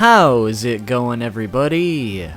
How's it going, everybody?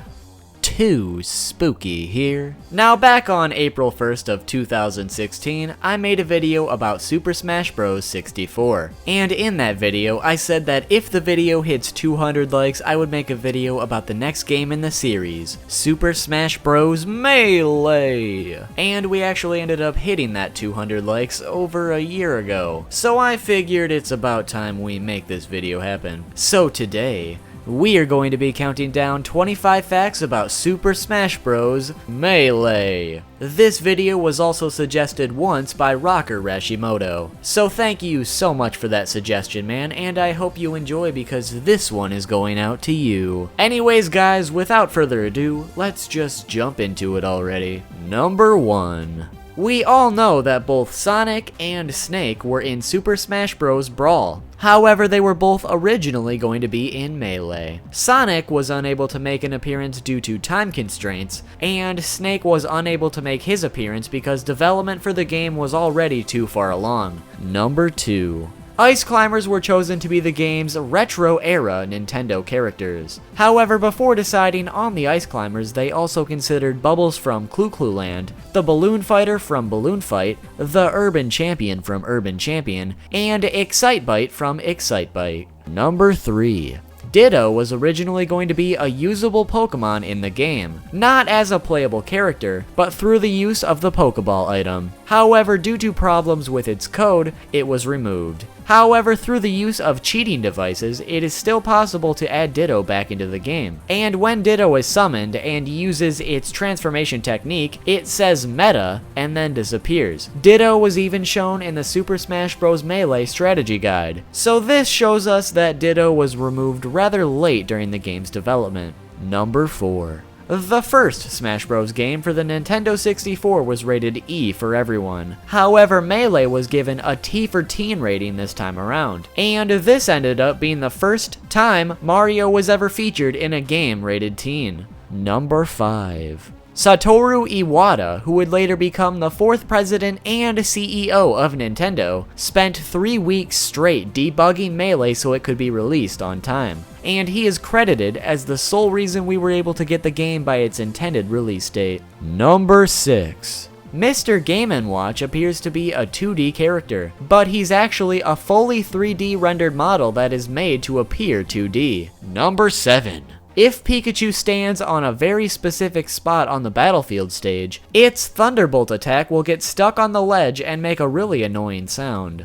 Too spooky here. Now, back on April 1st of 2016, I made a video about Super Smash Bros. 64. And in that video, I said that if the video hits 200 likes, I would make a video about the next game in the series, Super Smash Bros. Melee. And we actually ended up hitting that 200 likes over a year ago. So I figured it's about time we make this video happen. So today, we are going to be counting down 25 facts about Super Smash Bros. Melee. This video was also suggested once by Rocker Rashimoto. So thank you so much for that suggestion, man, and I hope you enjoy because this one is going out to you. Anyways, guys, without further ado, let's just jump into it already. Number 1. We all know that both Sonic and Snake were in Super Smash Bros. Brawl. However, they were both originally going to be in Melee. Sonic was unable to make an appearance due to time constraints, and Snake was unable to make his appearance because development for the game was already too far along. Number 2. Ice Climbers were chosen to be the game's retro-era Nintendo characters. However, before deciding on the Ice Climbers, they also considered Bubbles from Clu Clu Land, the Balloon Fighter from Balloon Fight, the Urban Champion from Urban Champion, and Excitebite from Excitebite. Number 3. Ditto was originally going to be a usable Pokemon in the game, not as a playable character, but through the use of the Pokeball item. However, due to problems with its code, it was removed. However, through the use of cheating devices, it is still possible to add Ditto back into the game. And when Ditto is summoned and uses its transformation technique, it says Meta and then disappears. Ditto was even shown in the Super Smash Bros. Melee strategy guide. So this shows us that Ditto was removed rather late during the game's development. Number 4. The first Smash Bros. Game for the Nintendo 64 was rated E for everyone. However, Melee was given a T for teen rating this time around. And this ended up being the first time Mario was ever featured in a game rated teen. Number 5. Satoru Iwata, who would later become the 4th president and CEO of Nintendo, spent 3 weeks straight debugging Melee so it could be released on time. And he is credited as the sole reason we were able to get the game by its intended release date. Number 6. Mr. Game & Watch appears to be a 2D character, but he's actually a fully 3D rendered model that is made to appear 2D. Number 7. If Pikachu stands on a very specific spot on the battlefield stage, its Thunderbolt attack will get stuck on the ledge and make a really annoying sound.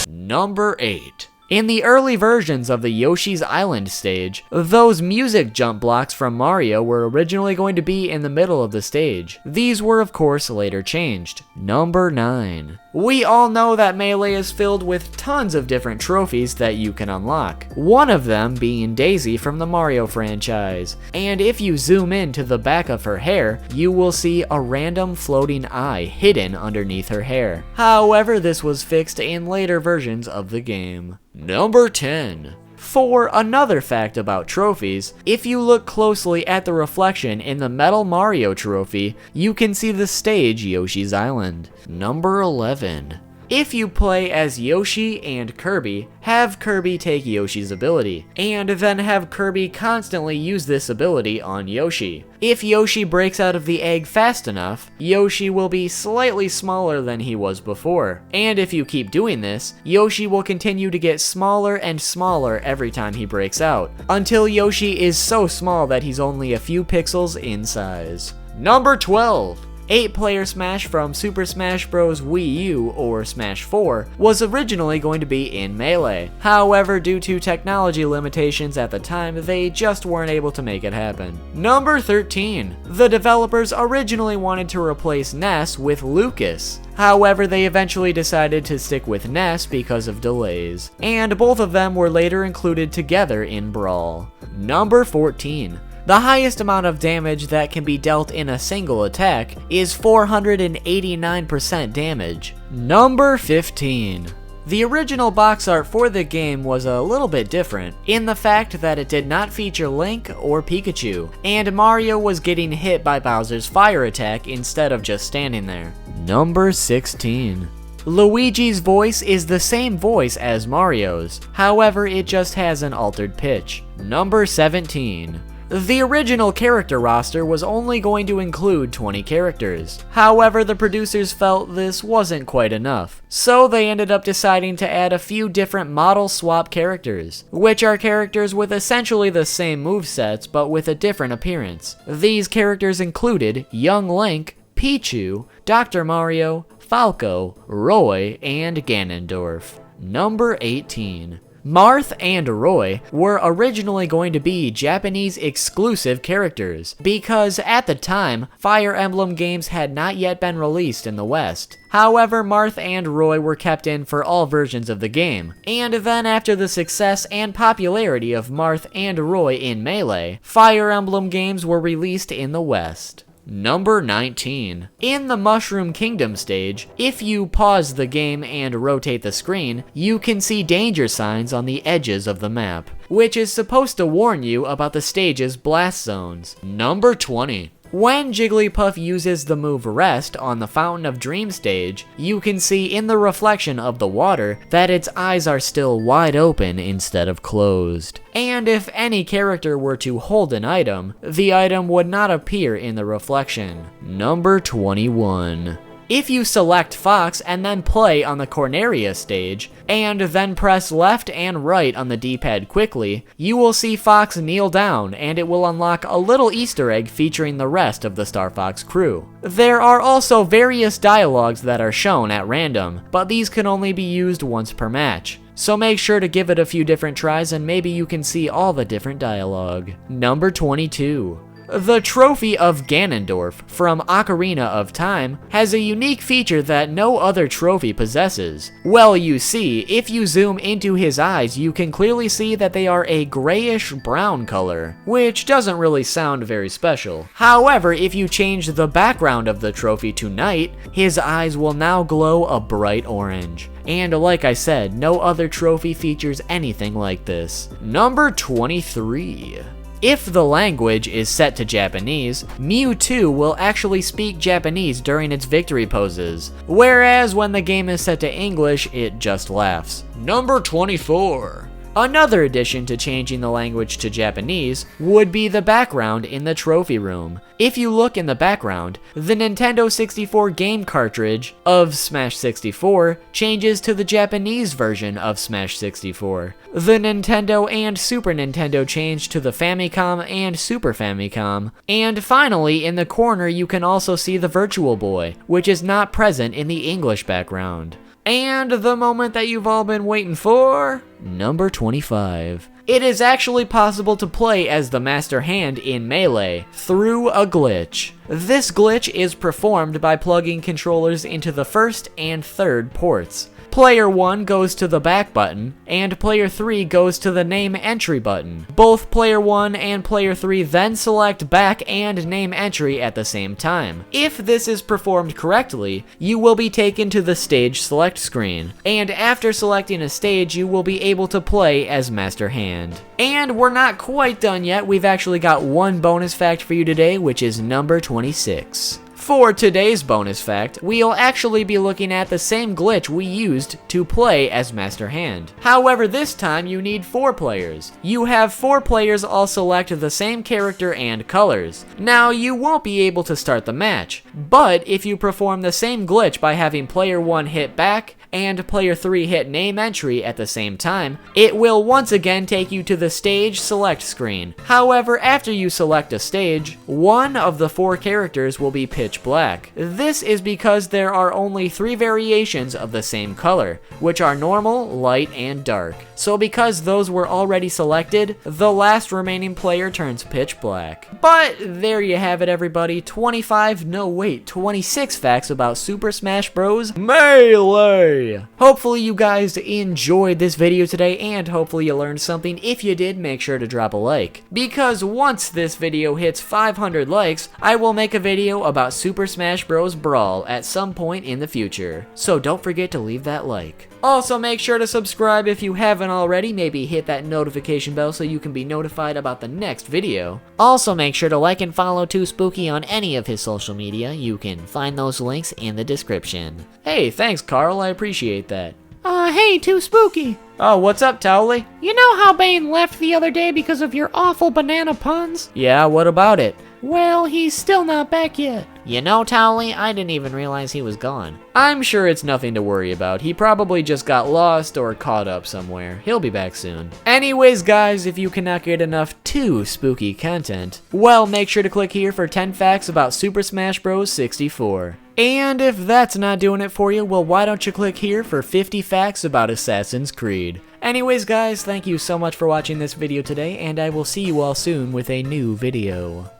Number 8. In the early versions of the Yoshi's Island stage, those music jump blocks from Mario were originally going to be in the middle of the stage. These were of course later changed. Number 9. We all know that Melee is filled with tons of different trophies that you can unlock. One of them being Daisy from the Mario franchise. And if you zoom in to the back of her hair, you will see a random floating eye hidden underneath her hair. However, this was fixed in later versions of the game. Number 10. For another fact about trophies, if you look closely at the reflection in the Metal Mario trophy, you can see the stage Yoshi's Island. Number 11. If you play as Yoshi and Kirby, have Kirby take Yoshi's ability, and then have Kirby constantly use this ability on Yoshi. If Yoshi breaks out of the egg fast enough, Yoshi will be slightly smaller than he was before. And if you keep doing this, Yoshi will continue to get smaller and smaller every time he breaks out, until Yoshi is so small that he's only a few pixels in size. Number 12. 8-player Smash from Super Smash Bros. Wii U, or Smash 4, was originally going to be in Melee. However, due to technology limitations at the time, they just weren't able to make it happen. Number 13. The developers originally wanted to replace Ness with Lucas. However, they eventually decided to stick with Ness because of delays. And both of them were later included together in Brawl. Number 14. The highest amount of damage that can be dealt in a single attack is 489% damage. Number 15. The original box art for the game was a little bit different, in the fact that it did not feature Link or Pikachu, and Mario was getting hit by Bowser's fire attack instead of just standing there. Number 16. Luigi's voice is the same voice as Mario's, however it just has an altered pitch. Number 17. The original character roster was only going to include 20 characters. However, the producers felt this wasn't quite enough, so they ended up deciding to add a few different model swap characters, which are characters with essentially the same movesets but with a different appearance. These characters included Young Link, Pichu, Dr. Mario, Falco, Roy, and Ganondorf. Number 18. Marth and Roy were originally going to be Japanese exclusive characters, because at the time, Fire Emblem games had not yet been released in the West. However, Marth and Roy were kept in for all versions of the game, and then after the success and popularity of Marth and Roy in Melee, Fire Emblem games were released in the West. Number 19. In the Mushroom Kingdom stage, if you pause the game and rotate the screen, you can see danger signs on the edges of the map, which is supposed to warn you about the stage's blast zones. Number 20. When Jigglypuff uses the move Rest on the Fountain of Dreams stage, you can see in the reflection of the water that its eyes are still wide open instead of closed. And if any character were to hold an item, the item would not appear in the reflection. Number 21. If you select Fox and then play on the Corneria stage, and then press left and right on the D-pad quickly, you will see Fox kneel down and it will unlock a little Easter egg featuring the rest of the Star Fox crew. There are also various dialogues that are shown at random, but these can only be used once per match. So make sure to give it a few different tries and maybe you can see all the different dialogue. Number 22. The Trophy of Ganondorf from Ocarina of Time has a unique feature that no other trophy possesses. Well, you see, if you zoom into his eyes, you can clearly see that they are a grayish-brown color, which doesn't really sound very special. However, if you change the background of the trophy to night, his eyes will now glow a bright orange. And like I said, no other trophy features anything like this. Number 23. If the language is set to Japanese, Mewtwo will actually speak Japanese during its victory poses, whereas when the game is set to English, it just laughs. Number 24. Another addition to changing the language to Japanese would be the background in the trophy room. If you look in the background, the Nintendo 64 game cartridge of Smash 64 changes to the Japanese version of Smash 64. The Nintendo and Super Nintendo change to the Famicom and Super Famicom. And finally, in the corner you can also see the Virtual Boy, which is not present in the English background. And the moment that you've all been waiting for, number 25. It is actually possible to play as the Master Hand in Melee through a glitch. This glitch is performed by plugging controllers into the first and third ports. Player 1 goes to the back button, and Player 3 goes to the name entry button. Both Player 1 and Player 3 then select back and name entry at the same time. If this is performed correctly, you will be taken to the stage select screen, and after selecting a stage, you will be able to play as Master Hand. And we're not quite done yet, we've actually got one bonus fact for you today, which is number 26. For today's bonus fact, we'll actually be looking at the same glitch we used to play as Master Hand. However, this time you need 4 players. You have 4 players all select the same character and colors. Now, you won't be able to start the match, but if you perform the same glitch by having player 1 hit back, and player 3 hit name entry at the same time, it will once again take you to the stage select screen. However, after you select a stage, one of the 4 characters will be pitch black. This is because there are only 3 variations of the same color, which are normal, light, and dark. So because those were already selected, the last remaining player turns pitch black. But there you have it, everybody. 26 facts about Super Smash Bros. Melee! Hopefully you guys enjoyed this video today, and hopefully you learned something. If you did, make sure to drop a like, because once this video hits 500 likes, I will make a video about Super Smash Bros. Brawl at some point in the future. So don't forget to leave that like. Also, make sure to subscribe if you haven't already. Maybe hit that notification bell so you can be notified about the next video. Also, make sure to like and follow Too Spooky on any of his social media. You can find those links in the description. Hey, thanks Carl, I appreciate that. Hey, Too Spooky. Oh, what's up, Towley? You know how Bane left the other day because of your awful banana puns? Yeah, what about it? Well, he's still not back yet. You know, Towley, I didn't even realize he was gone. I'm sure it's nothing to worry about. He probably just got lost or caught up somewhere. He'll be back soon. Anyways, guys, if you cannot get enough Too Spooky content, well, make sure to click here for 10 facts about Super Smash Bros. 64. And if that's not doing it for you, well, why don't you click here for 50 facts about Assassin's Creed. Anyways, guys, thank you so much for watching this video today, and I will see you all soon with a new video.